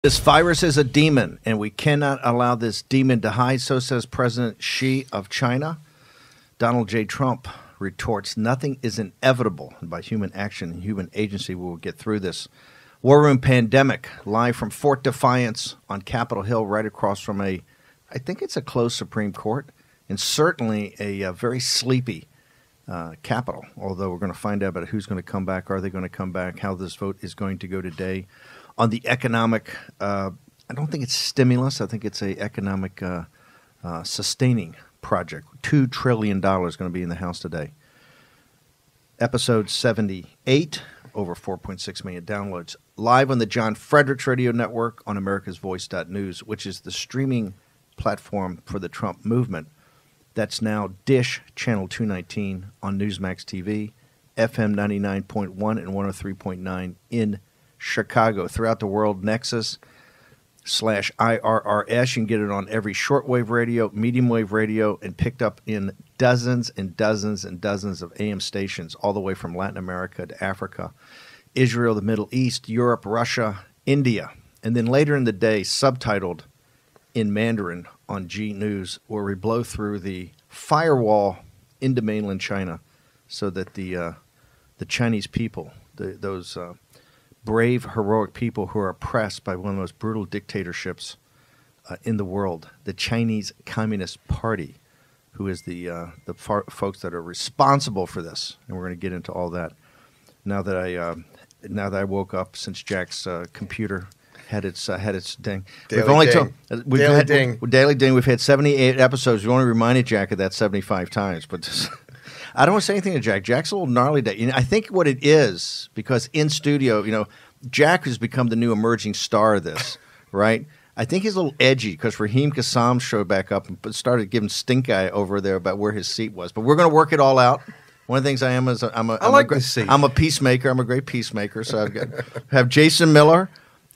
This virus is a demon, and we cannot allow this demon to hide, so says President Xi of China. Donald J. Trump retorts, nothing is inevitable, and by human action and human agency we will get through this. War Room Pandemic, live from Fort Defiance on Capitol Hill, right across from I think it's a closed Supreme Court, and certainly a very sleepy Capitol, although we're going to find out about who's going to come back, are they going to come back, how this vote is going to go today. On the economic, I don't think it's stimulus. I think it's a economic sustaining project. $2 trillion going to be in the House today. Episode 78, over 4.6 million downloads. Live on the John Fredericks Radio Network on americasvoice.news, which is the streaming platform for the Trump movement. That's now Dish Channel 219 on Newsmax TV, FM 99.1 and 103.9 in Chicago. Throughout the world, Nexus/IRRS. You can get it on every shortwave radio, medium wave radio, and picked up in dozens and dozens and dozens of AM stations, all the way from Latin America to Africa, Israel, the Middle East, Europe, Russia, India. And then later in the day, subtitled in Mandarin on G News, where we blow through the firewall into mainland China so that the Chinese people, those brave, heroic people who are oppressed by one of the most brutal dictatorships in the world, the Chinese Communist Party, who is the folks that are responsible for this, and we're going to get into all that. Now that I woke up, since Jack's computer had its ding, Daily ding. We've had 78 episodes. We only reminded Jack of that 75 times, but. I don't want to say anything to Jack. Jack's a little gnarly today. I think what it is, because in studio, Jack has become the new emerging star of this, right? I think he's a little edgy because Raheem Kassam showed back up and started giving stink eye over there about where his seat was. But we're going to work it all out. One of the things I am is I'm a peacemaker. I'm a great peacemaker. So have Jason Miller,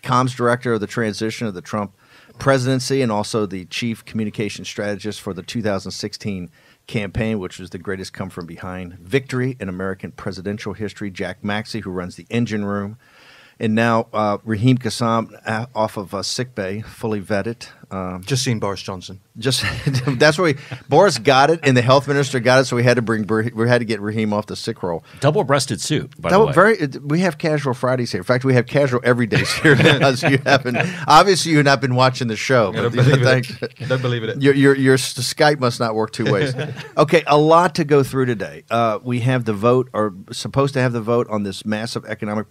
comms director of the transition of the Trump presidency and also the chief communication strategist for the 2016 campaign, which was the greatest come from behind victory in American presidential history. Jack Maxey, who runs the engine room. And now Raheem Kassam off of sick bay, fully vetted. Just seen Boris Johnson. That's where Boris got it, and the health minister got it, so we had to get Raheem off the sick roll. Double-breasted suit, by the way. We have casual Fridays here. In fact, we have casual every days here. Obviously, you've not been watching the show. I don't believe it. Your Skype must not work two ways. Okay, a lot to go through today. We have the vote, or supposed to have the vote on this massive economic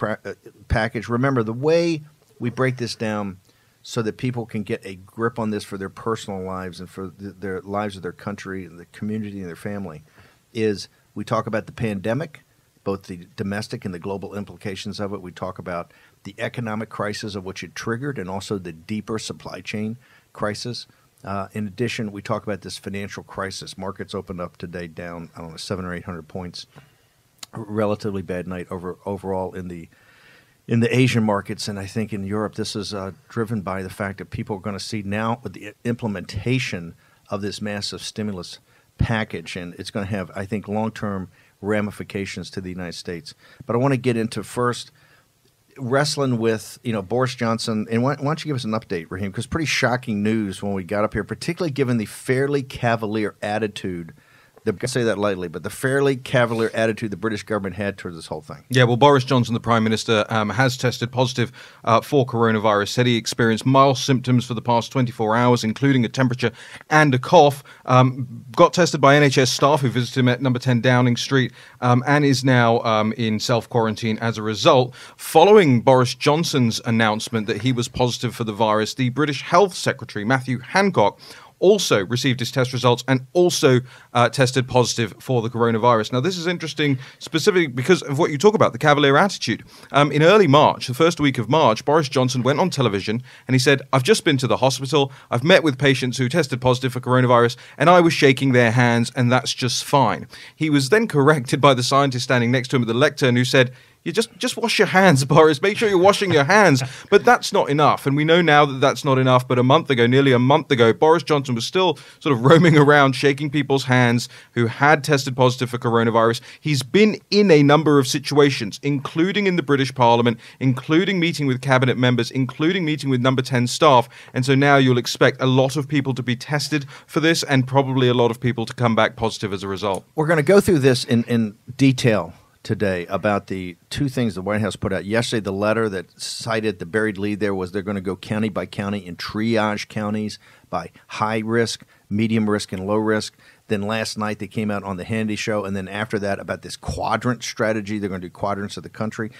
package. Remember, the way we break this down so that people can get a grip on this for their personal lives and for their lives of their country and the community and their family is we talk about the pandemic, both the domestic and the global implications of it. We talk about the economic crisis of which it triggered and also the deeper supply chain crisis. In addition, we talk about this financial crisis. Markets opened up today down, 700 or 800 points. Relatively bad night overall in the Asian markets, and I think in Europe, this is driven by the fact that people are going to see now with the implementation of this massive stimulus package, and it's going to have, I think, long-term ramifications to the United States. But I want to get into first wrestling with, Boris Johnson, and why don't you give us an update, Raheem, because pretty shocking news when we got up here, particularly given the fairly cavalier attitude I say that lightly, but the fairly cavalier attitude the British government had towards this whole thing. Yeah, well, Boris Johnson, the Prime Minister, has tested positive for coronavirus. Said he experienced mild symptoms for the past 24 hours, including a temperature and a cough. Got tested by NHS staff who visited him at number 10 Downing Street and is now in self-quarantine as a result. Following Boris Johnson's announcement that he was positive for the virus, the British Health Secretary, Matthew Hancock, also received his test results and also tested positive for the coronavirus. Now, this is interesting specifically because of what you talk about, the cavalier attitude. In early March, the first week of March, Boris Johnson went on television and he said, I've just been to the hospital, I've met with patients who tested positive for coronavirus, and I was shaking their hands, and that's just fine. He was then corrected by the scientist standing next to him at the lectern who said, You just wash your hands, Boris. Make sure you're washing your hands. But that's not enough. And we know now that that's not enough. But nearly a month ago, Boris Johnson was still sort of roaming around, shaking people's hands who had tested positive for coronavirus. He's been in a number of situations, including in the British Parliament, including meeting with cabinet members, including meeting with number 10 staff. And so now you'll expect a lot of people to be tested for this and probably a lot of people to come back positive as a result. We're going to go through this in detail today about the two things the White House put out yesterday. The letter that cited the buried lead there was they're going to go county by county and triage counties by high risk, medium risk, and low risk. Then last night they came out on the Hannity show, and then after that about this quadrant strategy. They're going to do quadrants of the country.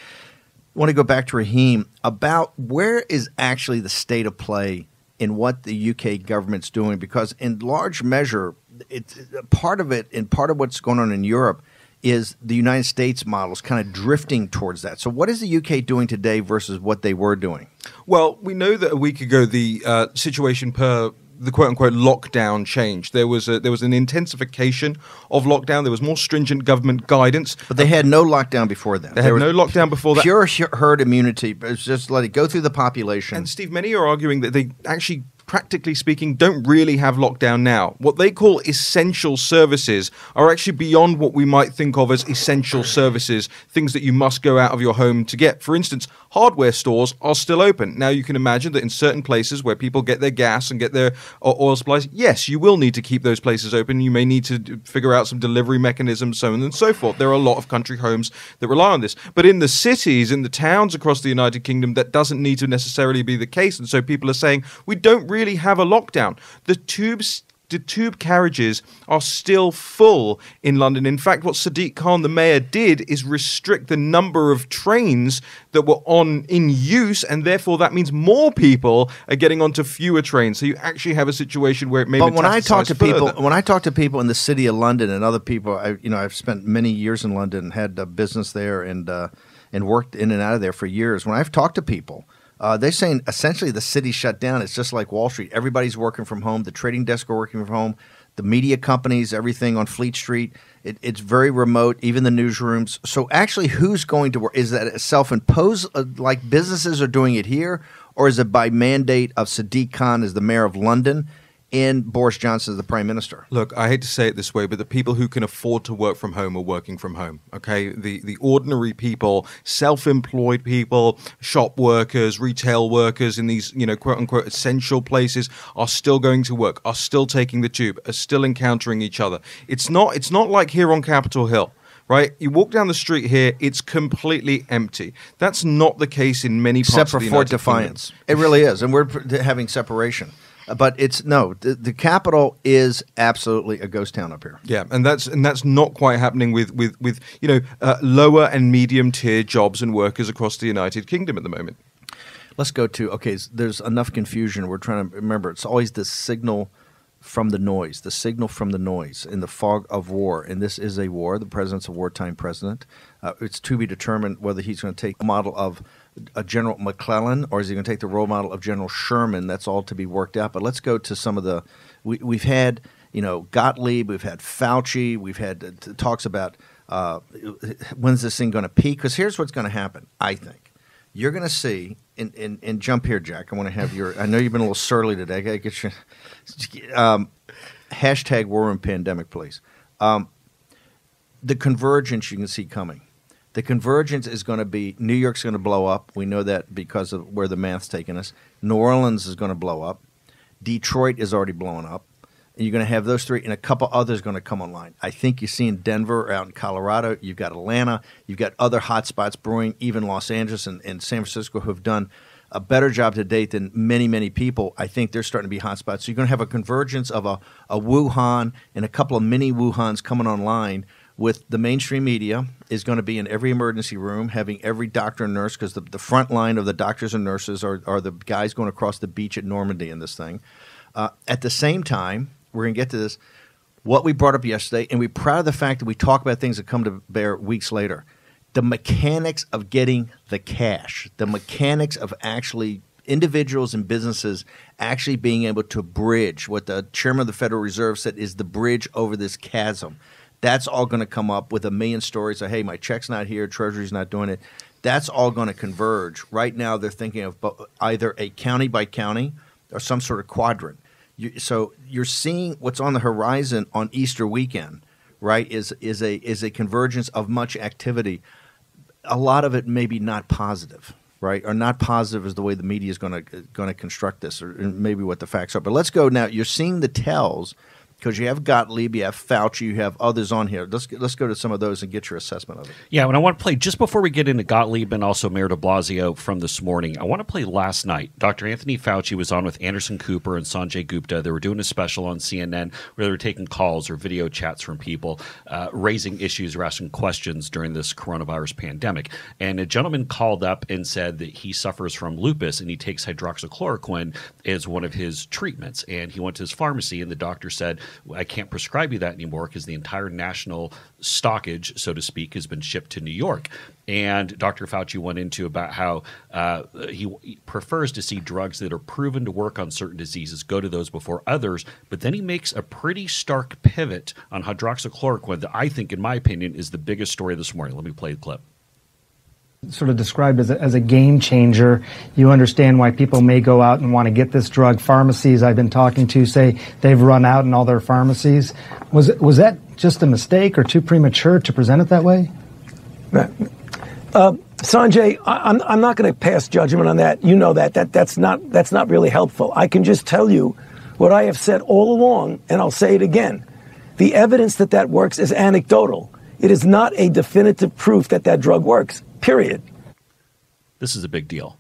I want to go back to Raheem about where is actually the state of play in what the UK government's doing, because in large measure, it's part of it and part of what's going on in Europe is the United States models kind of drifting towards that. So what is the UK doing today versus what they were doing? Well, we know that a week ago the situation per the quote-unquote lockdown changed. There was an intensification of lockdown. There was more stringent government guidance. But they had no lockdown before then. They had no lockdown before that. Pure herd immunity. It's just let it go through the population. And Steve, many are arguing that they actually, practically speaking, don't really have lockdown now. What they call essential services are actually beyond what we might think of as essential services, things that you must go out of your home to get. For instance, hardware stores are still open. Now, you can imagine that in certain places where people get their gas and get their oil supplies, yes, you will need to keep those places open. You may need to figure out some delivery mechanisms, so on and so forth. There are a lot of country homes that rely on this. But in the cities, in the towns across the United Kingdom, that doesn't need to necessarily be the case. And so people are saying, we don't really have a lockdown. The tube carriages are still full in London. In fact, what Sadiq Khan, the mayor, did is restrict the number of trains that were in use, and therefore that means more people are getting onto fewer trains. So you actually have a situation where it may. But when I talk to people in the city of London and other people, I've spent many years in London, had a business there, and worked in and out of there for years. When I've talked to people, they're saying essentially the city shut down. It's just like Wall Street. Everybody's working from home. The trading desks are working from home. The media companies, everything on Fleet Street, it's very remote, even the newsrooms. So actually who's going to work? Is that self-imposed, like businesses are doing it here, or is it by mandate of Sadiq Khan as the mayor of London and Boris Johnson as the prime minister? Look, I hate to say it this way, but the people who can afford to work from home are working from home, okay? The ordinary people, self-employed people, shop workers, retail workers in these, quote-unquote essential places are still going to work, are still taking the tube, are still encountering each other. It's not like here on Capitol Hill. Right, you walk down the street here; it's completely empty. That's not the case in many parts of the United Kingdom. Except for Fort Defiance, it really is, and we're having separation. But the capital is absolutely a ghost town up here. Yeah, and that's not quite happening with lower and medium tier jobs and workers across the United Kingdom at the moment. Let's go to there's enough confusion. We're trying to remember it's always the signal from the noise in the fog of war. And this is a war. The president's a wartime president. It's to be determined whether he's going to take the model of General McClellan or is he going to take the role model of General Sherman. That's all to be worked out. But let's go to some of the we've had Gottlieb, we've had Fauci, we've had talks about when's this thing going to peak? Because here's what's going to happen, I think. You're going to see, and jump here, Jack. I want to have I know you've been a little surly today. I got to get you. Hashtag war room pandemic, please. The convergence you can see coming. The convergence is going to be New York's going to blow up. We know that because of where the math's taking us. New Orleans is going to blow up. Detroit is already blowing up. And you're going to have those three, and a couple others going to come online. I think you're seeing Denver out in Colorado. You've got Atlanta. You've got other hot spots brewing, even Los Angeles and San Francisco, who have done a better job to date than many, many people. I think they're starting to be hot spots. So you're going to have a convergence of a Wuhan and a couple of mini Wuhans coming online with the mainstream media is going to be in every emergency room, having every doctor and nurse, because the front line of the doctors and nurses are the guys going across the beach at Normandy in this thing. At the same time, we're going to get to this, what we brought up yesterday, and we're proud of the fact that we talk about things that come to bear weeks later. The mechanics of getting the cash, the mechanics of actually individuals and businesses actually being able to bridge what the chairman of the Federal Reserve said is the bridge over this chasm. That's all going to come up with a million stories of, hey, my check's not here, Treasury's not doing it. That's all going to converge. Right now they're thinking of either a county by county or some sort of quadrant. So you're seeing what's on the horizon on Easter weekend, right, is a convergence of much activity. A lot of it maybe not positive, right, or not positive is the way the media is going to construct this, or maybe what the facts are. But let's go now. You're seeing the tells because you have Gottlieb, you have Fauci, you have others on here. Let's go to some of those and get your assessment of it. Yeah, and I want to play, just before we get into Gottlieb and also Mayor de Blasio from this morning, I want to play last night. Dr. Anthony Fauci was on with Anderson Cooper and Sanjay Gupta. They were doing a special on CNN where they were taking calls or video chats from people raising issues or asking questions during this coronavirus pandemic. And a gentleman called up and said that he suffers from lupus and he takes hydroxychloroquine as one of his treatments. And he went to his pharmacy and the doctor said, I can't prescribe you that anymore because the entire national stockage, so to speak, has been shipped to New York. And Dr. Fauci went into about how he prefers to see drugs that are proven to work on certain diseases, go to those before others. But then he makes a pretty stark pivot on hydroxychloroquine that I think, in my opinion, is the biggest story this morning. Let me play the clip. Sort of described as a game changer. You understand why people may go out and want to get this drug. Pharmacies I've been talking to say they've run out in all their pharmacies. Was that just a mistake or too premature to present it that way? Sanjay, I'm not going to pass judgment on that. You know that's not really helpful. I can just tell you what I have said all along, and I'll say it again. The evidence that works is anecdotal. It is not a definitive proof that drug works. Period. This is a big deal.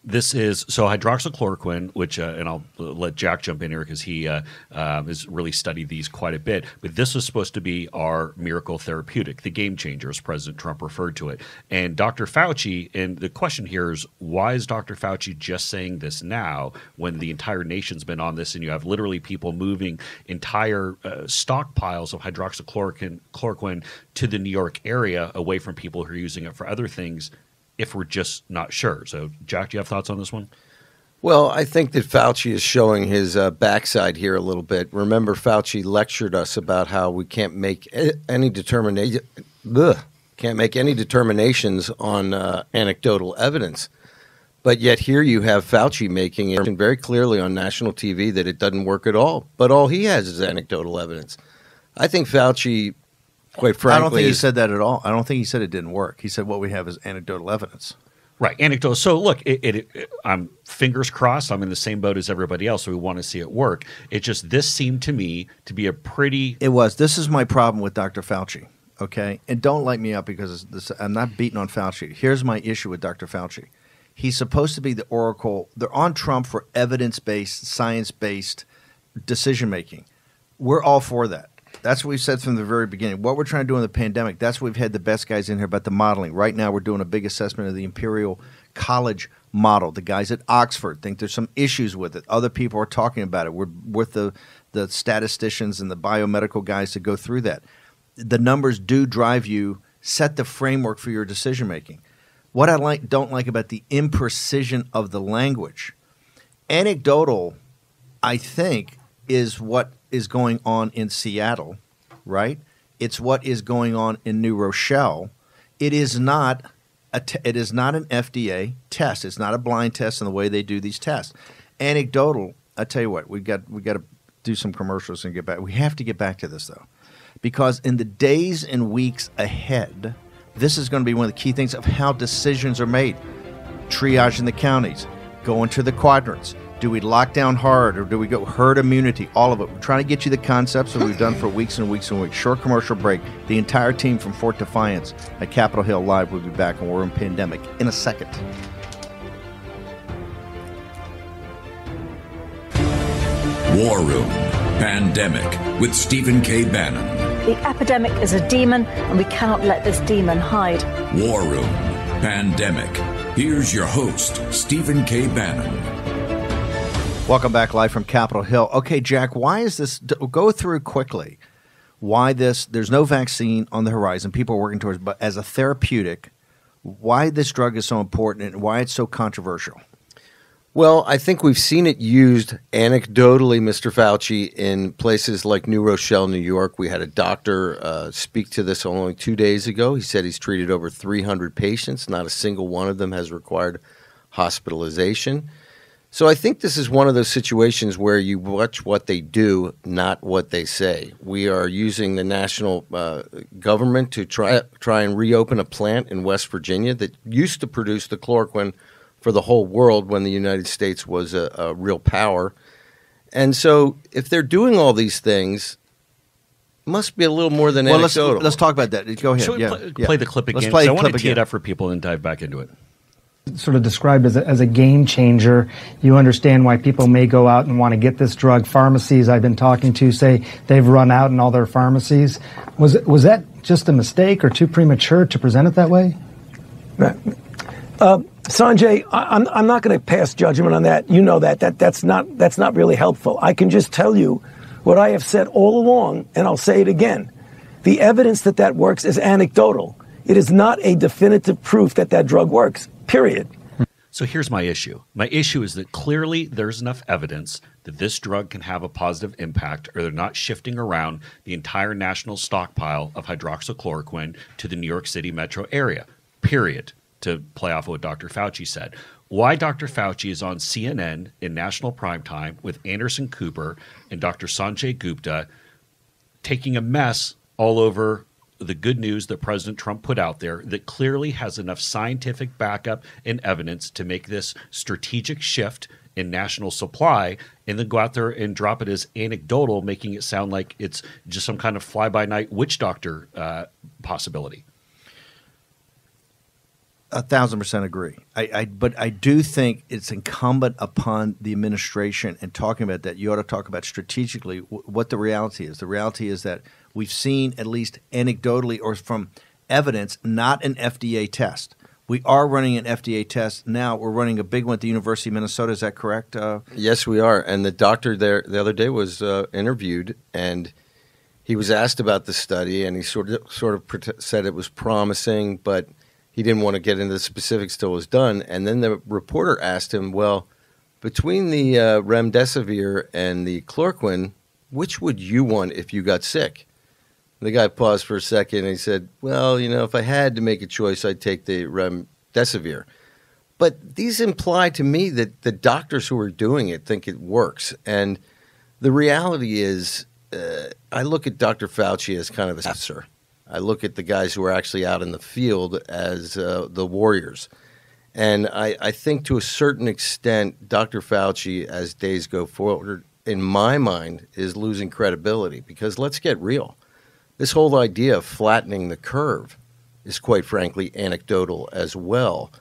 This is hydroxychloroquine, which, and I'll let Jack jump in here because he has really studied these quite a bit. But this was supposed to be our miracle therapeutic, the game changer, as President Trump referred to it. And Dr. Fauci, and the question here is, why is Dr. Fauci just saying this now when the entire nation's been on this and you have literally people moving entire stockpiles of hydroxychloroquine to the New York area away from people who are using it for other things? If we're just not sure. So, Jack, do you have thoughts on this one? Well, I think that Fauci is showing his backside here a little bit. Remember, Fauci lectured us about how we can't make any determinations on anecdotal evidence. But yet here you have Fauci making it very clearly on national TV that it doesn't work at all. But all he has is anecdotal evidence. I think Fauci, quite frankly, I don't think he said that at all. I don't think he said it didn't work. He said what we have is anecdotal evidence. Right, anecdotal. So look, I'm fingers crossed. I'm in the same boat as everybody else. So we want to see it work. It just, this seemed to me to be a pretty. It was. This is my problem with Dr. Fauci. Okay, and don't light me up because I'm not beating on Fauci. Here's my issue with Dr. Fauci. He's supposed to be the oracle. They're on Trump for evidence-based, science-based decision making. We're all for that. That's what we've said from the very beginning. What we're trying to do in the pandemic, that's what we've had the best guys in here about the modeling. Right now we're doing a big assessment of the Imperial College model. The guys at Oxford think there's some issues with it. Other people are talking about it. We're with the statisticians and the biomedical guys to go through that. The numbers do drive you, set the framework for your decision making. What I don't like about the imprecision of the language. Anecdotal, I think, is what is going on in Seattle, right? It's what is going on in New Rochelle. It is not an FDA test. It's not a blind test in the way they do these tests. Anecdotal, I tell you what, we got to do some commercials and get back. We have to get back to this though, because in the days and weeks ahead, this is going to be one of the key things of how decisions are made. Triage in the counties, going to the quadrants. Do we lock down hard or do we go herd immunity? All of it. We're trying to get you the concepts that we've done for weeks and weeks and weeks. Short commercial break. The entire team from Fort Defiance at Capitol Hill Live will be back, and we're in pandemic in a second. War Room Pandemic with Stephen K. Bannon. The epidemic is a demon, and we cannot let this demon hide. War Room Pandemic. Here's your host, Stephen K. Bannon. Welcome back live from Capitol Hill. Okay, Jack, why is this? Go through quickly why this. There's no vaccine on the horizon. People are working towards, but as a therapeutic, why this drug is so important and why it's so controversial. Well, I think we've seen it used anecdotally, Mr. Fauci, in places like New Rochelle, New York. We had a doctor speak to this only 2 days ago. He said he's treated over 300 patients. Not a single one of them has required hospitalization. So I think this is one of those situations where you watch what they do, not what they say. We are using the national government to try and reopen a plant in West Virginia that used to produce the chloroquine for the whole world when the United States was a real power. And so if they're doing all these things, it must be a little more than anecdotal. Let's talk about that. Go ahead. Should we play the clip again? Let's play I the want clip to tee it again. up for people and dive back into it. Sort of described as a game changer. You understand why people may go out and want to get this drug. Pharmacies I've been talking to say they've run out in all their pharmacies. Was that just a mistake or too premature to present it that way? Sanjay, I'm not going to pass judgment on that. You know that's not really helpful. I can just tell you what I have said all along, and I'll say it again. The evidence that works is anecdotal. It is not a definitive proof that drug works. Period. So here's my issue. My issue is that clearly there's enough evidence that this drug can have a positive impact, or they're not shifting around the entire national stockpile of hydroxychloroquine to the New York City metro area. Period. To play off of what Dr. Fauci said. Why Dr. Fauci is on CNN in national primetime with Anderson Cooper and Dr. Sanjay Gupta taking a mess all over the good news that President Trump put out there that clearly has enough scientific backup and evidence to make this strategic shift in national supply, and then go out there and drop it as anecdotal, making it sound like it's just some kind of fly-by-night witch doctor possibility. 1,000% agree. But I do think it's incumbent upon the administration, and talking about that, you ought to talk about strategically what the reality is. The reality is that we've seen, at least anecdotally or from evidence, not an FDA test. We are running an FDA test now. We're running a big one at the University of Minnesota. Is that correct? Yes, we are. And the doctor there the other day was interviewed, and he was asked about the study, and he sort of said it was promising, but he didn't want to get into the specifics till it was done. And then the reporter asked him, well, between the remdesivir and the chloroquine, which would you want if you got sick? The guy paused for a second and he said, well, if I had to make a choice, I'd take the remdesivir. But these imply to me that the doctors who are doing it think it works. And the reality is, I look at Dr. Fauci as kind of a successor. I look at the guys who are actually out in the field as the warriors. And I think to a certain extent, Dr. Fauci, as days go forward, in my mind, is losing credibility. Because let's get real. This whole idea of flattening the curve is, quite frankly, anecdotal as well.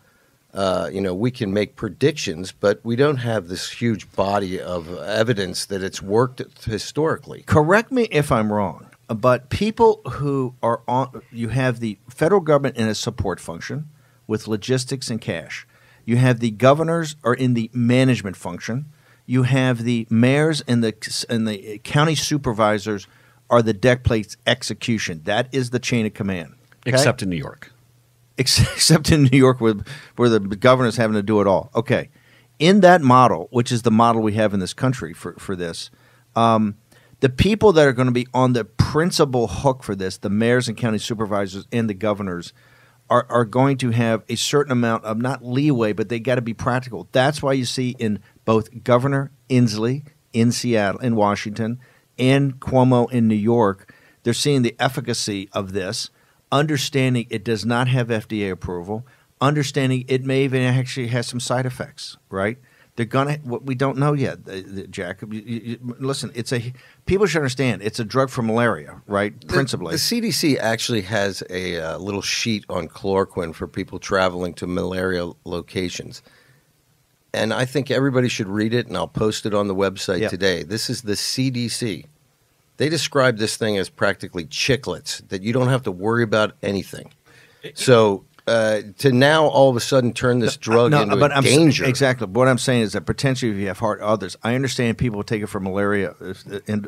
We can make predictions, but we don't have this huge body of evidence that it's worked historically. Correct me if I'm wrong. But people who are on, you have the federal government in a support function with logistics and cash. You have the governors are in the management function. You have the mayors and the county supervisors are the deck plates execution. That is the chain of command. Okay? Except in New York. Except in New York where the governor's having to do it all. Okay. In that model, which is the model we have in this country for this, the people that are going to be on the principal hook for this, the mayors and county supervisors and the governors, are going to have a certain amount of not leeway, but they got to be practical. That's why you see in both Governor Inslee in Seattle, in Washington, and Cuomo in New York, they're seeing the efficacy of this, understanding it does not have FDA approval, understanding it may even actually have some side effects, right? They're gonna. We don't know yet, Jack. Listen, people should understand it's a drug for malaria, right? Principally, the CDC actually has a little sheet on chloroquine for people traveling to malaria locations, and I think everybody should read it. And I'll post it on the website today. This is the CDC. They describe this thing as practically chiclets that you don't have to worry about anything. So. To now all of a sudden turn this drug into a danger. Exactly. What I'm saying is that potentially if you have heart others, I understand people take it for malaria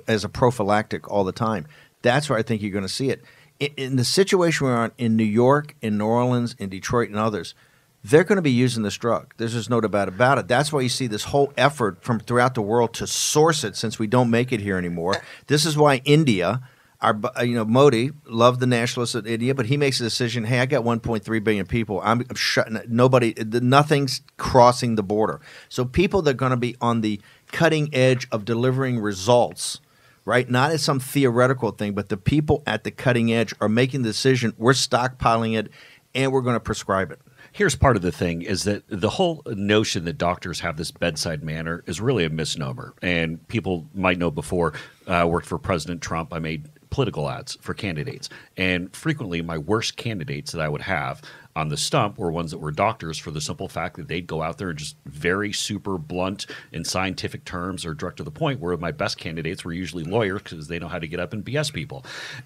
as a prophylactic all the time. That's where I think you're going to see it. In the situation we're on in New York, in New Orleans, in Detroit, and others, they're going to be using this drug. There's just no doubt about it. That's why you see this whole effort from throughout the world to source it, since we don't make it here anymore. This is why India, Modi loved the nationalists of India, but he makes a decision. Hey, I got 1.3 billion people. I'm shutting nothing's crossing the border. So people that are going to be on the cutting edge of delivering results, right? Not as some theoretical thing, but the people at the cutting edge are making the decision. We're stockpiling it, and we're going to prescribe it. Here's part of the thing is that the whole notion that doctors have this bedside manner is really a misnomer. And people might know before I worked for President Trump, I made political ads for candidates. And frequently my worst candidates that I would have on the stump were ones that were doctors, for the simple fact that they'd go out there and just very super blunt in scientific terms or direct to the point, where my best candidates were usually lawyers because they know how to get up and BS people.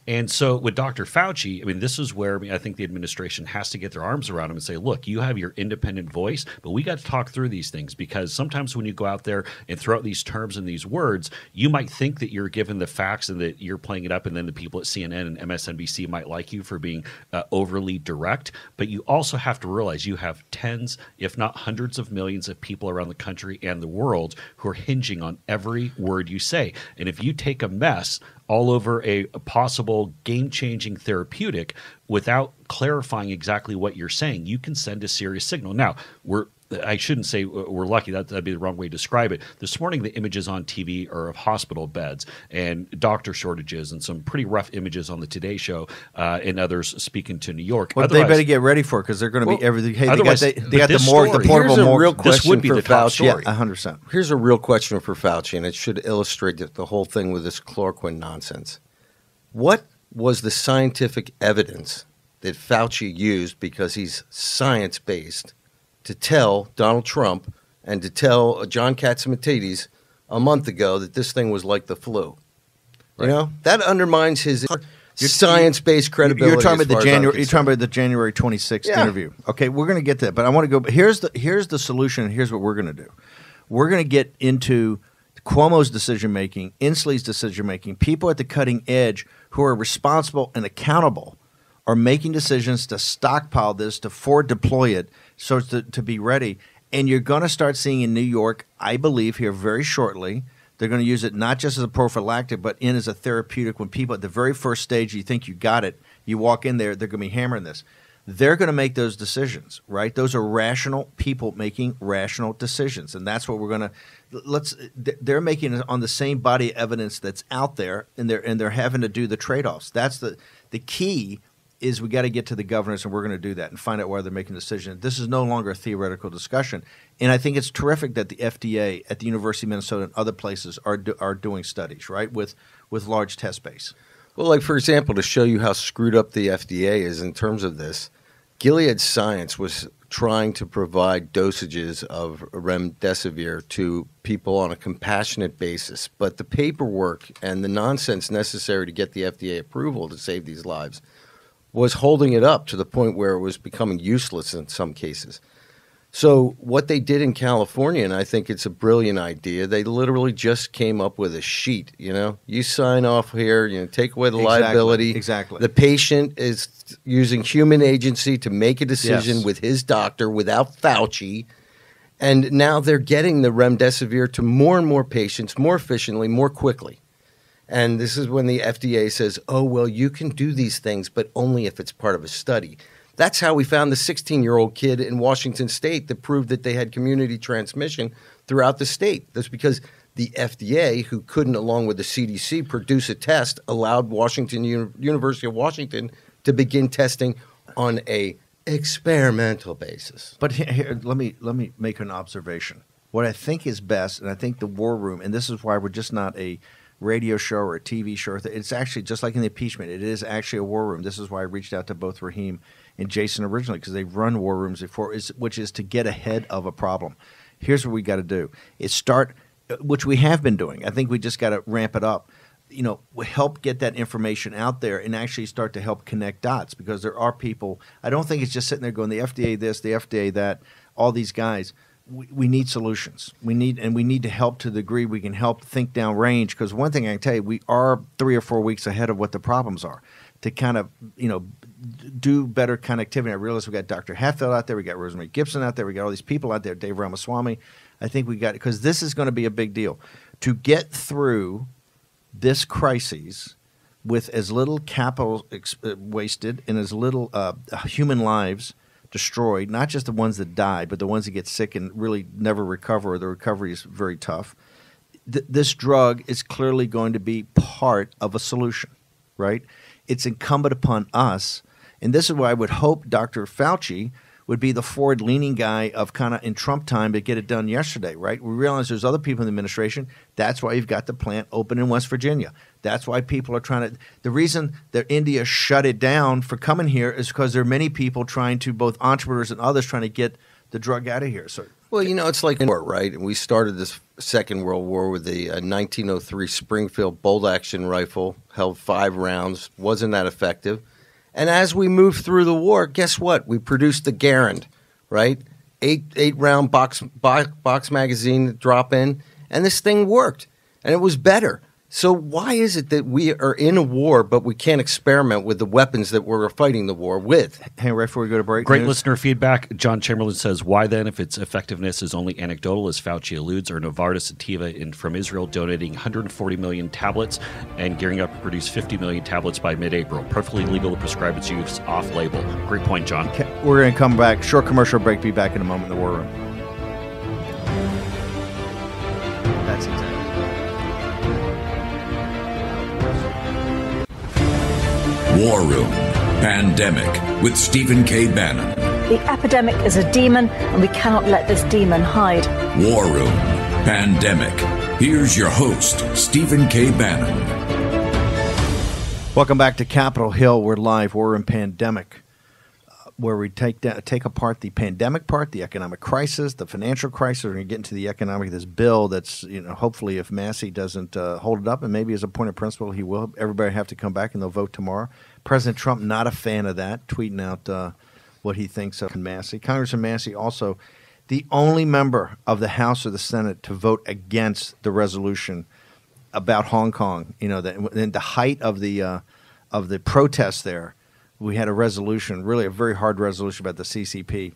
And so with Dr. Fauci, I mean, this is where I think the administration has to get their arms around him and say, look, you have your independent voice, but we got to talk through these things, because sometimes when you go out there and throw out these terms and these words, you might think that you're given the facts and that you're playing it up, and then the people at CNN and MSNBC might like you for being overly direct, but you also have to realize you have tens, if not hundreds of millions of people around the country and the world who are hinging on every word you say. And if you take a mess all over a possible game-changing therapeutic without clarifying exactly what you're saying, you can send a serious signal. Now, I shouldn't say we're lucky. That'd be the wrong way to describe it. This morning, the images on TV are of hospital beds and doctor shortages, and some pretty rough images on the Today Show and others speaking to New York. Well, they better get ready for it, because they're going to be everything. Hey, they got the morgue, the portable morgue. Real this would be the top story. Yeah, 100%. Here's a real question for Fauci, and it should illustrate the whole thing with this chloroquine nonsense. What was the scientific evidence that Fauci used, because he's science-based, to tell Donald Trump and to tell John Catsimatidis a month ago that this thing was like the flu? Right. You know, that undermines his science-based credibility. You're talking about the January. You're talking about the January 26th interview. Okay, we're going to get to that, but I want to go. Here's the solution, and here's what we're going to do. We're going to get into Cuomo's decision making, Inslee's decision making. People at the cutting edge who are responsible and accountable are making decisions to stockpile this, to forward deploy it, so to be ready. And you're going to start seeing in New York, I believe, here very shortly, they're going to use it not just as a prophylactic, but as a therapeutic. When people at the very first stage, you think you got it, you walk in there, they're going to be hammering this. They're going to make those decisions, right? Those are rational people making rational decisions. And that's what we're going to they're making it on the same body of evidence that's out there, and they're having to do the trade-offs. That's the key. Is we got to get to the governors, and we're going to do that and find out why they're making a decision. This is no longer a theoretical discussion, and I think it's terrific that the FDA at the University of Minnesota and other places are doing studies, right, with large test base. Well, like, for example, to show you how screwed up the FDA is in terms of this, Gilead Science was trying to provide dosages of remdesivir to people on a compassionate basis, but the paperwork and the nonsense necessary to get the FDA approval to save these lives was holding it up to the point where it was becoming useless in some cases. So what they did in California, and I think it's a brilliant idea, they literally just came up with a sheet, You sign off here, take away the liability. Exactly. The patient is using human agency to make a decision with his doctor without Fauci. And now they're getting the remdesivir to more and more patients more efficiently, more quickly. And this is when the FDA says, oh, well, you can do these things, but only if it's part of a study. That's how we found the 16-year-old kid in Washington State that proved that they had community transmission throughout the state. That's because the FDA, who couldn't, along with the CDC, produce a test, allowed University of Washington to begin testing on a experimental basis. But here, let me make an observation. What I think is best, and I think the war room, and this is why we're just not a radio show or a TV show. It's actually just like in the impeachment. It is actually a war room. This is why I reached out to both Raheem and Jason originally, because they've run war rooms before, which is to get ahead of a problem. Here's what we got to do: is start, which we have been doing. I think we just got to ramp it up. Help get that information out there and actually start to help connect dots, because there are people. I don't think it's just sitting there going the FDA this, the FDA that, all these guys. We need solutions. We need to help to the degree we can help think down range, because one thing I can tell you, we are 3 or 4 weeks ahead of what the problems are. to kind of, do better connectivity. I realize we got Dr. Hatfield out there, we got Rosemary Gibson out there, we got all these people out there, Dave Ramaswamy. I think we got, because this is going to be a big deal. To get through this crisis with as little capital wasted and as little human lives destroyed, not just the ones that die, but the ones that get sick and really never recover, or the recovery is very tough. This drug is clearly going to be part of a solution, right? It's incumbent upon us, and this is why I would hope Dr. Fauci would be the forward-leaning guy of kind of in Trump time to get it done yesterday, right? We realize there's other people in the administration. That's why you've got the plant open in West Virginia. That's why people are trying to – the reason that India shut it down for coming here is because there are many people trying to – both entrepreneurs and others trying to get the drug out of here. So, well, it's like war, right? And we started this Second World War with the 1903 Springfield bolt-action rifle, held 5 rounds, wasn't that effective. And as we moved through the war, guess what? We produced the Garand, right? 8-round box magazine drop in, and this thing worked, and it was better. So why is it that we are in a war, but we can't experiment with the weapons that we're fighting the war with? Hey, right before we go to break. Great listener feedback. John Chamberlain says, why then, if its effectiveness is only anecdotal, as Fauci alludes, are Novartis and Teva from Israel donating 140 million tablets and gearing up to produce 50 million tablets by mid-April? Perfectly legal to prescribe its use off-label. Great point, John. Okay, we're going to come back. Short commercial break. Be back in a moment in the War Room. That's exactly. War Room Pandemic with Stephen K. Bannon. The epidemic is a demon, and we cannot let this demon hide. War Room Pandemic. Here's your host, Stephen K. Bannon. Welcome back to Capitol Hill. We're live. We're in Pandemic, where we take apart the pandemic part, the economic crisis, the financial crisis. We're going to get into the economic, this bill that's, hopefully if Massey doesn't hold it up, and maybe as a point of principle he will, everybody have to come back and they'll vote tomorrow. President Trump, not a fan of that, tweeting out what he thinks of Massey. Congressman Massey, also the only member of the House or the Senate to vote against the resolution about Hong Kong. In the height of the protests there, we had a resolution, really a very hard resolution about the CCP,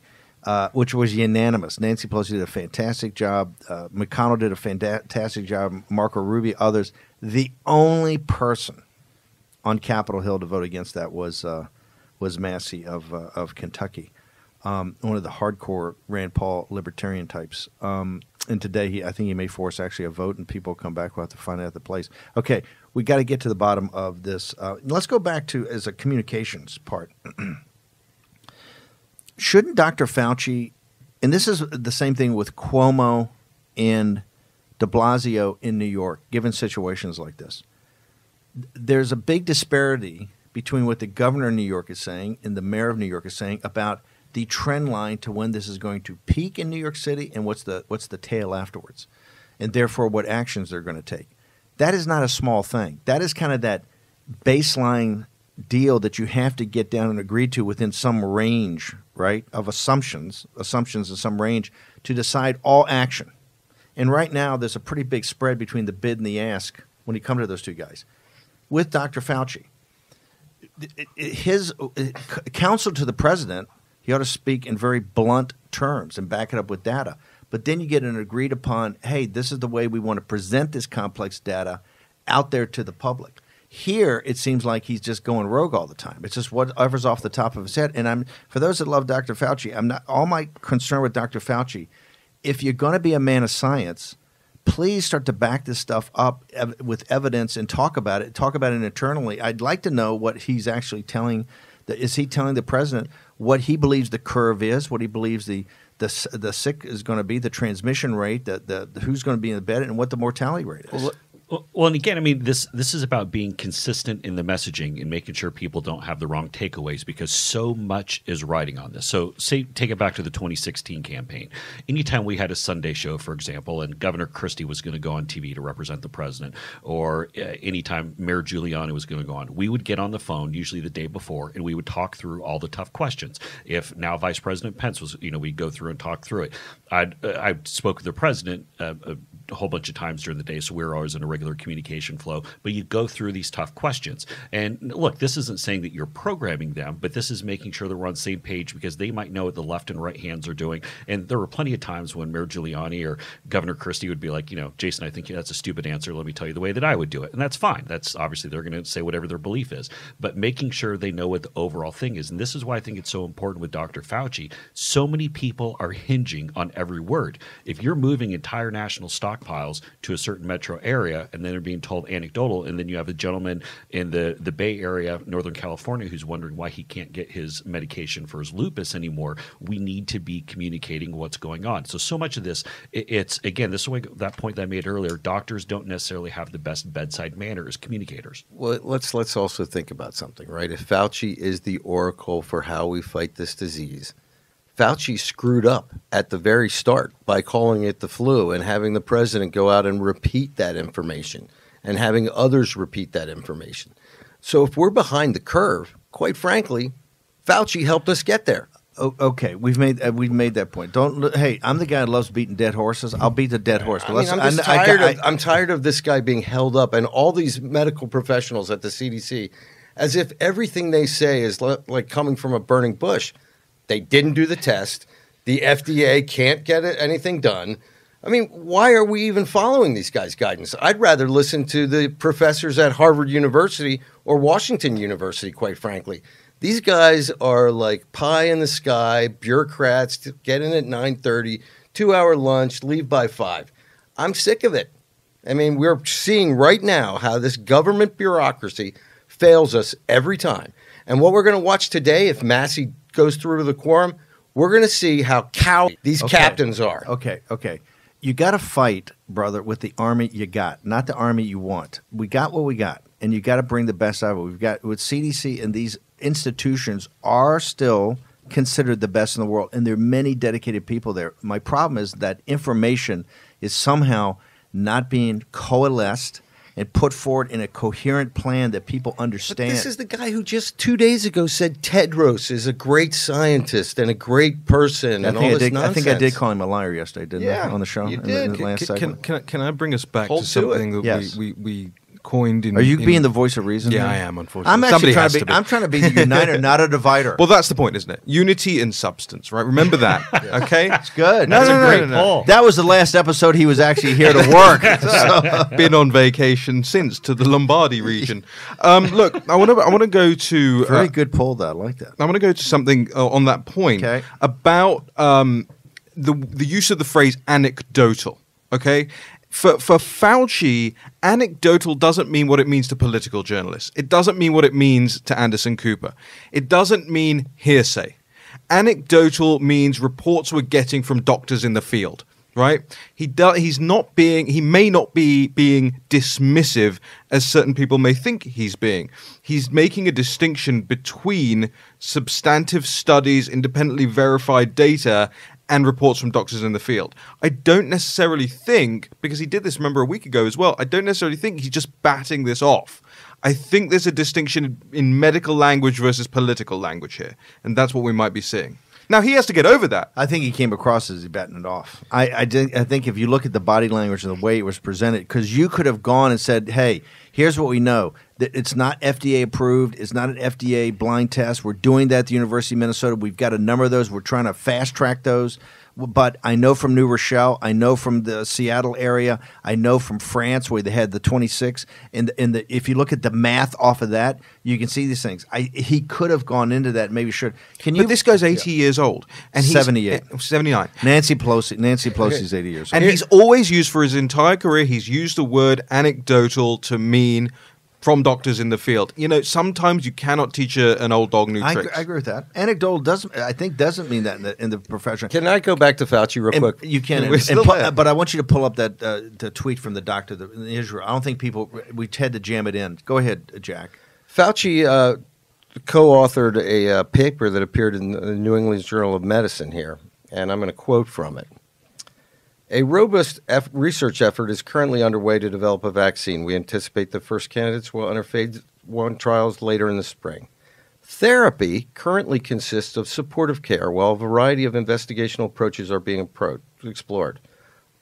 which was unanimous. Nancy Pelosi did a fantastic job. McConnell did a fantastic job. Marco Rubio, others. The only person on Capitol Hill to vote against that was Massey of Kentucky, one of the hardcore Rand Paul libertarian types. And today, I think he may force actually a vote, and people come back. We'll have to find out the place. Okay, we got to get to the bottom of this. Let's go back to as a communications part. Shouldn't Dr. Fauci, and this is the same thing with Cuomo and de Blasio in New York, given situations like this, there's a big disparity between what the governor of New York is saying and the mayor of New York is saying about the trend line to when this is going to peak in New York City and what's the tail afterwards, and therefore what actions they're going to take. That is not a small thing. That is kind of that baseline deal that you have to get down and agree to within some range, right, of assumptions in some range to decide all action. And right now there's a pretty big spread between the bid and the ask when you come to those two guys. With Dr. Fauci, his counsel to the president, he ought to speak in very blunt terms and back it up with data. But then you get an agreed upon, hey, this is the way we want to present this complex data out there to the public. Here, it seems like he's just going rogue all the time. It's just whatever's off the top of his head. And for those that love Dr. Fauci, I'm not all my concern with Dr. Fauci. If you're going to be a man of science, please start to back this stuff up with evidence and talk about it internally. I'd like to know what he's actually telling. Is he telling the president what he believes the curve is, what he believes the sick is going to be, the transmission rate, the who's going to be in the bed, and what the mortality rate is? Well, and again, I mean, this is about being consistent in the messaging and making sure people don't have the wrong takeaways, because so much is riding on this. So take it back to the 2016 campaign. Anytime we had a Sunday show, for example, and Governor Christie was going to go on TV to represent the president, or anytime Mayor Giuliani was going to go on, we would get on the phone, usually the day before, and we would talk through all the tough questions. If now Vice President Pence was, we'd go through and talk through it. I spoke with the president a whole bunch of times during the day, so we're always in a regular communication flow. But you go through these tough questions. And look, this isn't saying that you're programming them, but this is making sure that we're on the same page because they might know what the left and right hands are doing. And there were plenty of times when Mayor Giuliani or Governor Christie would be like, Jason, I think that's a stupid answer. Let me tell you the way that I would do it. And that's fine. That's obviously they're going to say whatever their belief is. But making sure they know what the overall thing is. And this is why I think it's so important with Dr. Fauci. So many people are hinging on every word. If you're moving entire national stockpiles to a certain metro area and then they're being told anecdotal, and then you have a gentleman in the Bay Area, Northern California, who's wondering why he can't get his medication for his lupus anymore, we need to be communicating what's going on. So much of this, it's, again, this is that point that I made earlier, doctors don't necessarily have the best bedside manner as communicators. Well, let's also think about something, right? If Fauci is the oracle for how we fight this disease, Fauci screwed up at the very start by calling it the flu and having the president go out and repeat that information and having others repeat that information. So if we're behind the curve, quite frankly, Fauci helped us get there. Okay, we've made that point. Hey, I'm the guy who loves beating dead horses. I'll beat the dead horse. But I'm tired of this guy being held up and all these medical professionals at the CDC as if everything they say is like coming from a burning bush. They didn't do the test. The FDA can't get anything done. I mean, why are we even following these guys' guidance? I'd rather listen to the professors at Harvard University or Washington University, quite frankly. These guys are like pie in the sky, bureaucrats, get in at 9:30, 2-hour lunch, leave by 5. I'm sick of it. I mean, we're seeing right now how this government bureaucracy fails us every time. And what we're going to watch today, if Massey goes through the quorum, we're going to see how cowardly these captains are. Okay. You got to fight, brother, with the army you got, not the army you want. We got what we got, and you got to bring the best out of it. We've got with CDC, and these institutions are still considered the best in the world, and there are many dedicated people there. My problem is that information is somehow not being coalesced and put forward in a coherent plan that people understand. But this is the guy who just 2 days ago said Tedros is a great scientist and a great person and all this nonsense. I think I did call him a liar yesterday, didn't I, on the show? You did. In the last segment. Can I bring us back to something that we coined in... Are you being the voice of reason? Yeah, then? I am, unfortunately. I'm actually I'm trying to be the uniter, not a divider. Well, that's the point, isn't it? Unity and substance, right? Remember that, okay? It's good. No, That's no, a no, great no, no. poll. That was the last episode he was actually here to work. Been on vacation since to the Lombardy region. Look, I want to go to... Very good poll, though. I like that. I want to go to something on that point about the use of the phrase anecdotal, okay? For Fauci, anecdotal doesn't mean what it means to political journalists. It doesn't mean what it means to Anderson Cooper. It doesn't mean hearsay. Anecdotal means reports we're getting from doctors in the field, right? He may not be being dismissive as certain people may think he's being. He's making a distinction between substantive studies, independently verified data, and reports from doctors in the field. I don't necessarily think, because he did this, remember, a week ago as well, I don't necessarily think he's just batting this off. I think there's a distinction in medical language versus political language here, and that's what we might be seeing. Now, he has to get over that. I think he came across as he batting it off. I think if you look at the body language and the way it was presented, because you could have gone and said, hey, here's what we know. That it's not FDA approved. It's not an FDA blind test. We're doing that at the University of Minnesota. We've got a number of those. We're trying to fast track those. But I know from New Rochelle, I know from the Seattle area, I know from France where they had the 26. And if you look at the math off of that, you can see these things. He could have gone into that, maybe should. But this guy's 80 years old. And he's 78. 79. Nancy Pelosi's 80 years old. And he's always used, for his entire career, he's used the word anecdotal to mean from doctors in the field. You know, sometimes you cannot teach an old dog new tricks. I agree with that. Anecdotal doesn't mean that in the profession. Can I go back to Fauci real quick? You can. But I want you to pull up that the tweet from the doctor in Israel. I don't think we had to jam it in. Go ahead, Jack. Fauci co-authored a paper that appeared in the New England Journal of Medicine here, and I'm going to quote from it. A robust research effort is currently underway to develop a vaccine. We anticipate the first candidates will enter phase 1 trials later in the spring. Therapy currently consists of supportive care, while a variety of investigational approaches are being explored.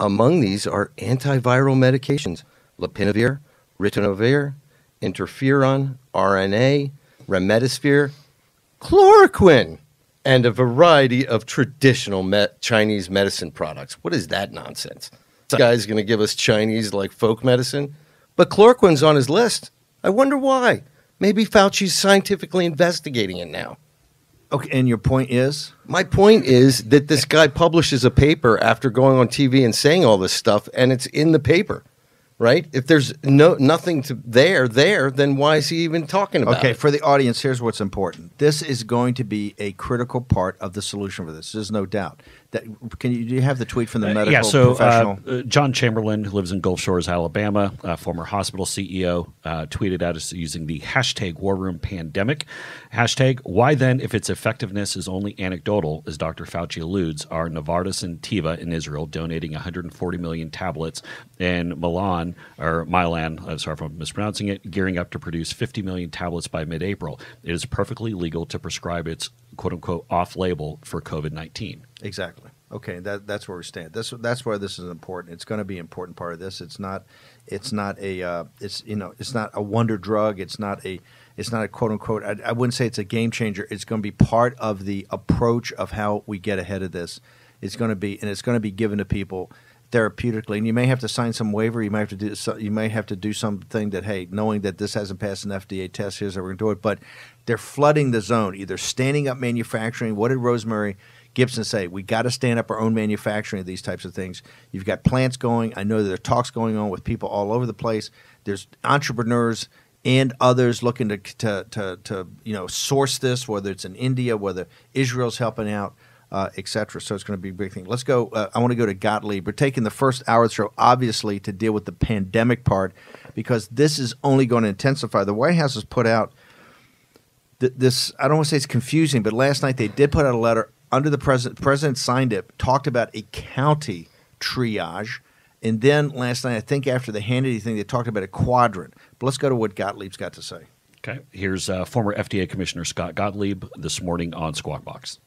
Among these are antiviral medications, lopinavir, ritonavir, interferon, RNA, remdesivir, chloroquine, and a variety of traditional Chinese medicine products. What is that nonsense? This guy's going to give us Chinese like folk medicine? But chloroquine's on his list. I wonder why. Maybe Fauci's scientifically investigating it now. Okay, and your point is? My point is that this guy publishes a paper after going on TV and saying all this stuff, and it's in the paper, right? If there's nothing there, then why is he even talking about it? Okay, for the audience, here's what's important. This is going to be a critical part of the solution for this. There's no doubt. Do you have the tweet from the medical professional? John Chamberlain, who lives in Gulf Shores, Alabama, former hospital CEO, tweeted at us using the hashtag War Room Pandemic. Hashtag, why then, if its effectiveness is only anecdotal, as Dr. Fauci alludes, are Novartis and Teva in Israel donating 140 million tablets, and Milan, sorry if I'm mispronouncing it, gearing up to produce 50 million tablets by mid-April. It is perfectly legal to prescribe its quote-unquote off-label for COVID-19. Exactly. Okay, that's where we stand. That's why this is important. It's going to be an important part of this. It's not a wonder drug. It's not a quote unquote. I wouldn't say it's a game changer. It's going to be part of the approach of how we get ahead of this. It's going to be given to people therapeutically, and you may have to sign some waiver. You may have to do something that, hey, knowing that this hasn't passed an FDA test, here's how we're going to do it. But they're flooding the zone, either standing up manufacturing. What did Rosemary Gibson say? We got to stand up our own manufacturing of these types of things. You've got plants going. I know there are talks going on with people all over the place. There's entrepreneurs and others looking to source this, whether it's in India, whether Israel's helping out, et cetera. So it's going to be a big thing. Let's go. I want to go to Gottlieb. We're taking the first hour of the show, obviously, to deal with the pandemic part, because this is only going to intensify. The White House has put out this. I don't want to say it's confusing, but last night they did put out a letter under the president signed it, talked about a county triage. And then last night, I think after the Hannity thing, they talked about a quadrant. But let's go to what Gottlieb's got to say. Okay. Here's former FDA Commissioner Scott Gottlieb this morning on Squawk Box.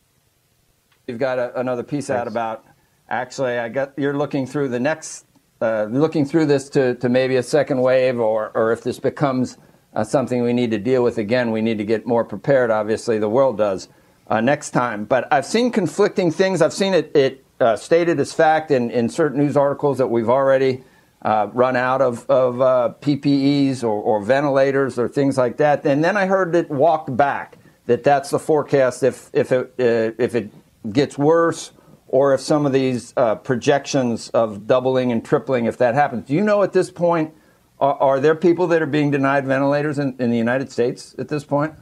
You've got another piece out about, actually, you're looking through the next, looking through this to maybe a second wave, or if this becomes something we need to deal with again, we need to get more prepared. Obviously, the world does. Next time. But I've seen conflicting things. I've seen it stated as fact in certain news articles that we've already run out of PPEs or ventilators or things like that. And then I heard it walked back, that's the forecast if it gets worse, or if some of these projections of doubling and tripling, if that happens. Do you know at this point, are there people that are being denied ventilators in the United States at this point?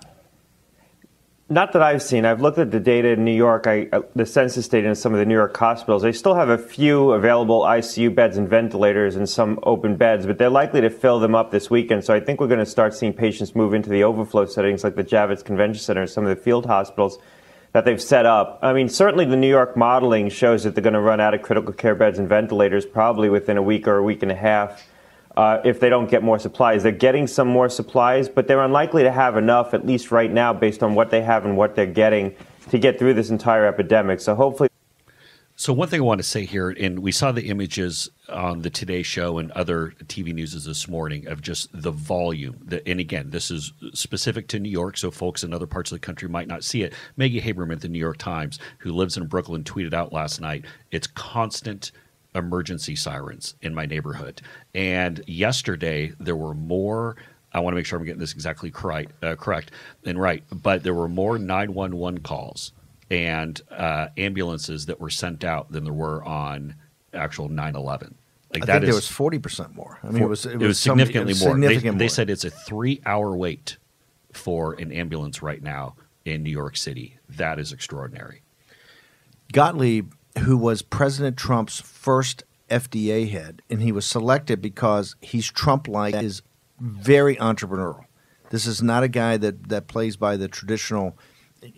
Not that I've seen. I've looked at the data in New York, the census data in some of the New York hospitals. They still have a few available ICU beds and ventilators and some open beds, but they're likely to fill them up this weekend. So I think we're going to start seeing patients move into the overflow settings like the Javits Convention Center and some of the field hospitals that they've set up. I mean, certainly the New York modeling shows that they're going to run out of critical care beds and ventilators probably within a week or a week and a half. If they don't get more supplies. They're getting some more supplies, but they're unlikely to have enough, at least right now, based on what they have and what they're getting to get through this entire epidemic. So hopefully. So one thing I want to say here, and we saw the images on the Today Show and other TV news this morning of just the volume. And again, this is specific to New York, so folks in other parts of the country might not see it. Maggie Haberman at the New York Times, who lives in Brooklyn, tweeted out last night, it's constant emergency sirens in my neighborhood. And yesterday there were more, I want to make sure I'm getting this exactly correct and right, but there were more 911 calls and ambulances that were sent out than there were on actual 9/11. I think there was 40% more. I mean, it was significantly more. Significant they said it's a 3-hour wait for an ambulance right now in New York City. That is extraordinary. Gottlieb, who was President Trump's first FDA head, and he was selected because he's Trump-like, is very entrepreneurial. This is not a guy that plays by the traditional,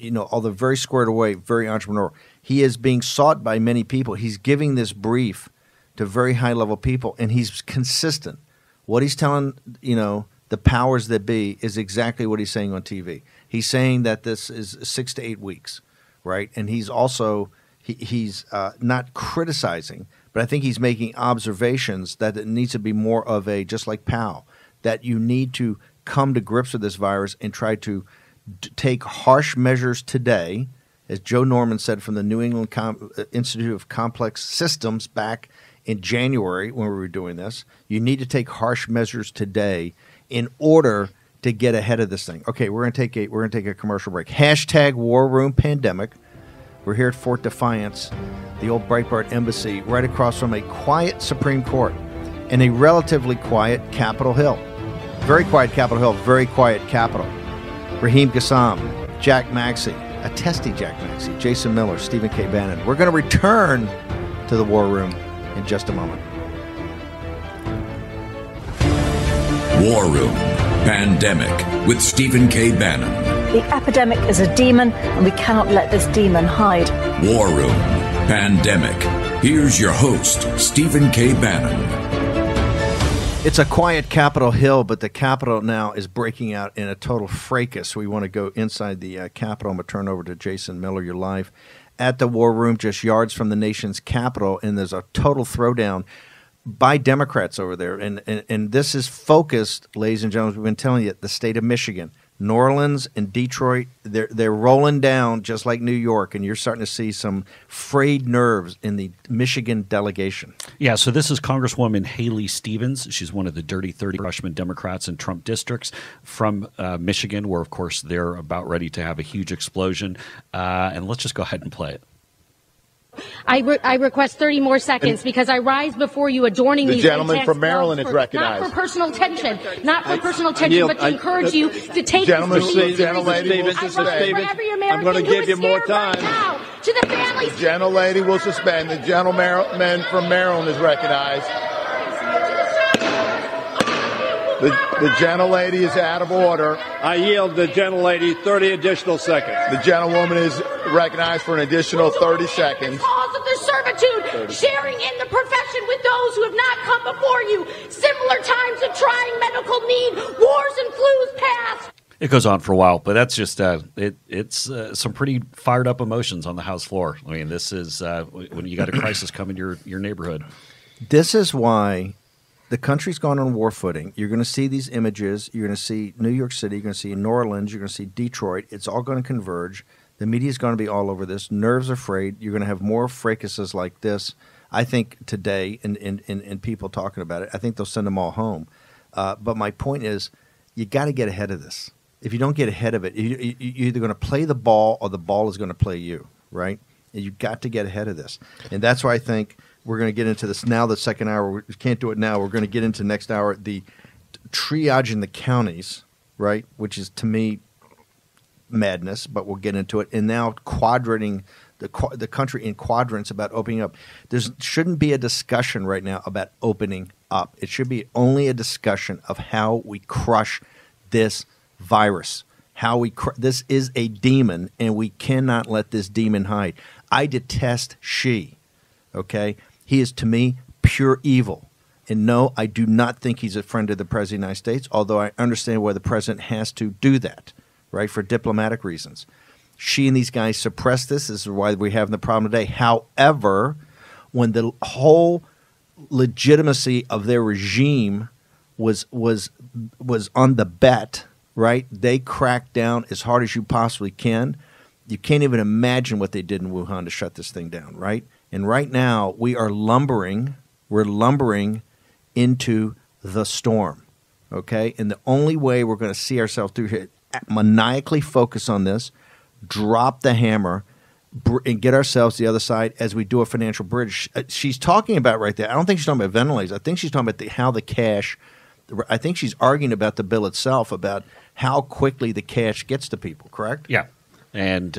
although very squared away, very entrepreneurial. He is being sought by many people. He's giving this brief to very high-level people, and he's consistent. What he's telling, the powers that be is exactly what he's saying on TV. He's saying that this is 6 to 8 weeks, right? And he's also – He's not criticizing, but but I think he's making observations that it needs to be more of a, just like Powell, that you need to come to grips with this virus and try to take harsh measures today, as Joe Norman said from the New England Institute of Complex Systems back in January when we were doing this. You need to take harsh measures today in order to get ahead of this thing. Okay, we're going to take a commercial break. Hashtag War Room Pandemic. We're here at Fort Defiance, the old Breitbart Embassy, right across from a quiet Supreme Court and a relatively quiet Capitol Hill. Very quiet Capitol Hill, very quiet Capitol. Raheem Kassam, Jack Maxey, a testy Jack Maxey, Jason Miller, Stephen K. Bannon. We're going to return to the War Room in just a moment. War Room Pandemic with Stephen K. Bannon. The epidemic is a demon, and we cannot let this demon hide. War Room Pandemic. Here's your host, Stephen K. Bannon. It's a quiet Capitol Hill, but the Capitol now is breaking out in a total fracas. We want to go inside the Capitol. I'm going to turn over to Jason Miller. You're live at the War Room, just yards from the nation's capital, and there's a total throwdown by Democrats over there. And this is focused, ladies and gentlemen, we've been telling you, the state of Michigan. New Orleans and Detroit, they're rolling down just like New York, and you're starting to see some frayed nerves in the Michigan delegation. Yeah, so this is Congresswoman Haley Stevens. She's one of the Dirty 30 freshman Democrats in Trump districts from Michigan, where, of course, they're about ready to have a huge explosion. And let's just go ahead and play it. I request 30 more seconds because I rise before you adorning these. The gentleman from Maryland is recognized. Not for personal tension, but to encourage you to take gentleman, this I'm going to give you more time. Right now, to the families. The gentlelady will suspend. The gentleman from Maryland is recognized. The gentlelady is out of order. I yield the gentlelady 30 additional seconds. The gentlewoman is recognized for an additional 30 seconds. Cause of their servitude, sharing in the profession with those who have not come before you. Similar times of trying medical need, wars and flus past. It goes on for a while, but that's just it's some pretty fired up emotions on the House floor. I mean, this is when you got a crisis coming to your neighborhood. This is why the country's gone on war footing. You're going to see these images. You're going to see New York City. You're going to see New Orleans. You're going to see Detroit. It's all going to converge. The media is going to be all over this. Nerves are frayed. You're going to have more fracases like this, I think, today, and people talking about it. I think they'll send them all home. But my point is, you got to get ahead of this. If you don't get ahead of it, you're either going to play the ball or the ball is going to play you, right? And you've got to get ahead of this. And that's why I think we're going to get into this now, the second hour. We can't do it now. We're going to get into next hour, the triage in the counties, right, which is, to me, madness, but we'll get into it. And now quadrating the country in quadrants about opening up. There shouldn't be a discussion right now about opening up. It should be only a discussion of how we crush this virus. This is a demon, and we cannot let this demon hide. I detest Xi, okay? He is, to me, pure evil. And no, I do not think he's a friend of the President of the United States, although I understand why the President has to do that, right, for diplomatic reasons. Xi and these guys suppress this. This is why we're having the problem today. However, when the whole legitimacy of their regime was on the bet, right, they cracked down as hard as you possibly can. You can't even imagine what they did in Wuhan to shut this thing down, right? And right now we're lumbering into the storm, okay? And the only way we're going to see ourselves through here, maniacally focus on this, drop the hammer, and get ourselves to the other side as we do a financial bridge. She's talking about right there. I don't think she's talking about ventilators. I think she's talking about how the cash. I think she's arguing about the bill itself, about how quickly the cash gets to people. Correct? Yeah. And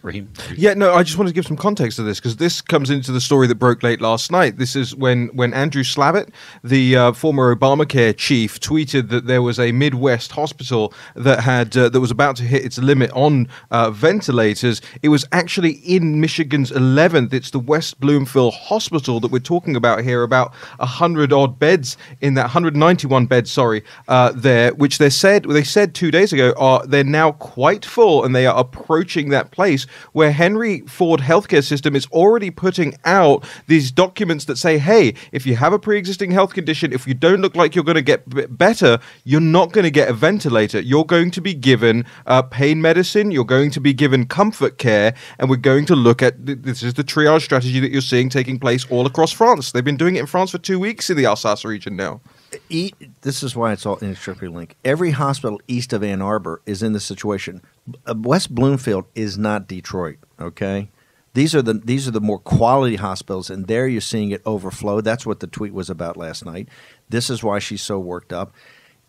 Raheem? Yeah, no, I just wanted to give some context to this because this comes into the story that broke late last night. This is when Andrew Slavitt, the former Obamacare chief, tweeted that there was a Midwest hospital that had that was about to hit its limit on ventilators. It was actually in Michigan's 11th. It's the West Bloomfield Hospital that we're talking about here, about 100-odd beds in that, 191 beds, there, which they said 2 days ago they're now quite full and they are approaching approaching that place where Henry Ford healthcare system is already putting out these documents that say, hey, if you have a pre-existing health condition, if you don't look like you're going to get better, you're not going to get a ventilator. You're going to be given pain medicine. You're going to be given comfort care. And we're going to look at, this is the triage strategy that you're seeing taking place all across France. They've been doing it in France for 2 weeks in the Alsace region now. This is why it's all inextricably linked. Every hospital east of Ann Arbor is in this situation. West Bloomfield is not Detroit, okay? These are the more quality hospitals, and there you're seeing it overflow. That's what the tweet was about last night. This is why she's so worked up.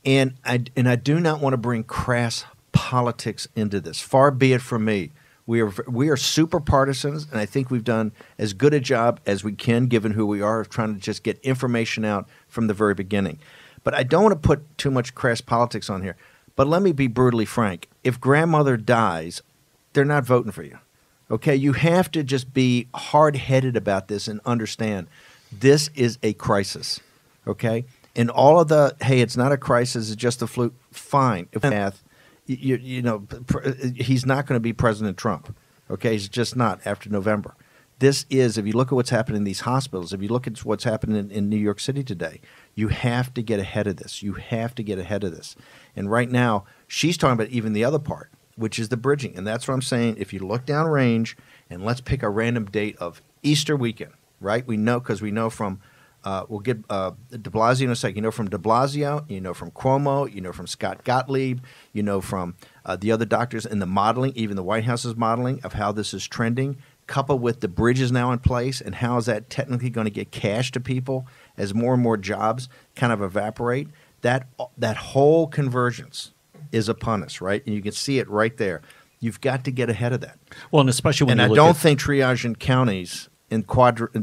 And I do not want to bring crass politics into this. Far be it from me. We are super partisans, and I think we've done as good a job as we can, given who we are, of trying to just get information out from the very beginning. But I don't want to put too much crass politics on here. But let me be brutally frank. If grandmother dies, they're not voting for you. Okay? You have to just be hard-headed about this and understand this is a crisis. Okay? And all of the, hey, it's not a crisis, it's just a fluke, fine. If math, you know, he's not going to be President Trump. Okay? He's just not after November. This is, if you look at what's happening in these hospitals, if you look at what's happening in New York City today, you have to get ahead of this. You have to get ahead of this. And right now, she's talking about even the other part, which is the bridging. And that's what I'm saying. If you look downrange, and let's pick a random date of Easter weekend, right? We know, because we know from, we'll get de Blasio in a second. You know from de Blasio, you know from Cuomo, you know from Scott Gottlieb, you know from the other doctors in the modeling, even the White House's modeling of how this is trending, coupled with the bridges now in place, and how is that technically going to get cash to people as more and more jobs kind of evaporate. That whole convergence is upon us, right? And you can see it right there. You've got to get ahead of that. Well, and especially when I look don't at think triage in counties and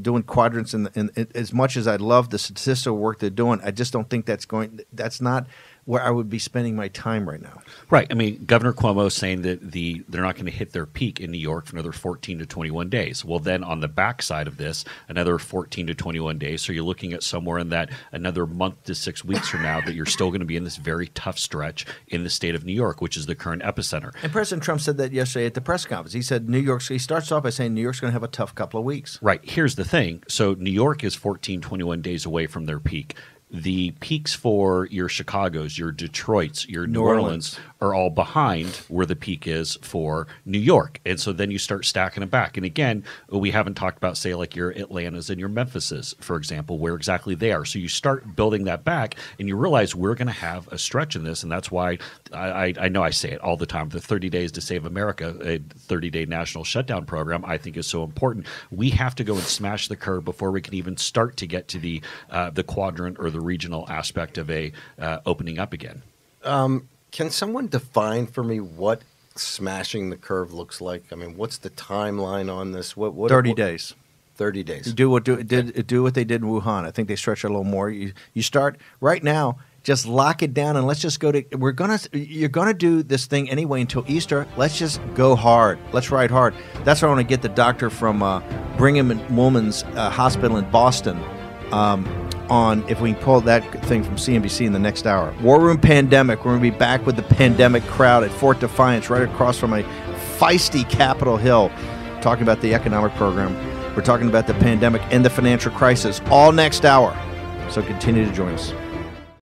doing quadrants, and as much as I love the statistical work they're doing, I just don't think that's not where I would be spending my time right now. Right. I mean, Governor Cuomo is saying that they're not going to hit their peak in New York for another 14 to 21 days. Well, then on the backside of this, another 14 to 21 days. So you're looking at somewhere in that another month to 6 weeks from now that you're still going to be in this very tough stretch in the state of New York, which is the current epicenter. And President Trump said that yesterday at the press conference. He said he starts off by saying New York's going to have a tough couple of weeks. Right. Here's the thing. So New York is 14, 21 days away from their peak. The peaks for your Chicagos, your Detroits, your New Orleans are all behind where the peak is for New York. And so then you start stacking them back. And again, we haven't talked about, say, like your Atlantas and your Memphises, for example, where exactly they are. So you start building that back, and you realize we're going to have a stretch in this. And that's why I know I say it all the time. The 30 Days to Save America, a 30-day national shutdown program, I think is so important. We have to go and smash the curve before we can even start to get to the quadrant or the regional aspect of a opening up again. Can someone define for me what smashing the curve looks like? I mean, what's the timeline on this? What 30 days. 30 days. Do what they did in Wuhan. I think they stretch it a little more. You start right now. Just lock it down, and let's just go to. You're gonna do this thing anyway until Easter. Let's just go hard. Let's ride hard. That's why I want to get the doctor from Brigham and Women's Hospital in Boston. On if we can pull that thing from CNBC in the next hour. War Room Pandemic. We're going to be back with the pandemic crowd at Fort Defiance, right across from a feisty Capitol Hill, talking about the economic program. We're talking about the pandemic and the financial crisis all next hour. So continue to join us.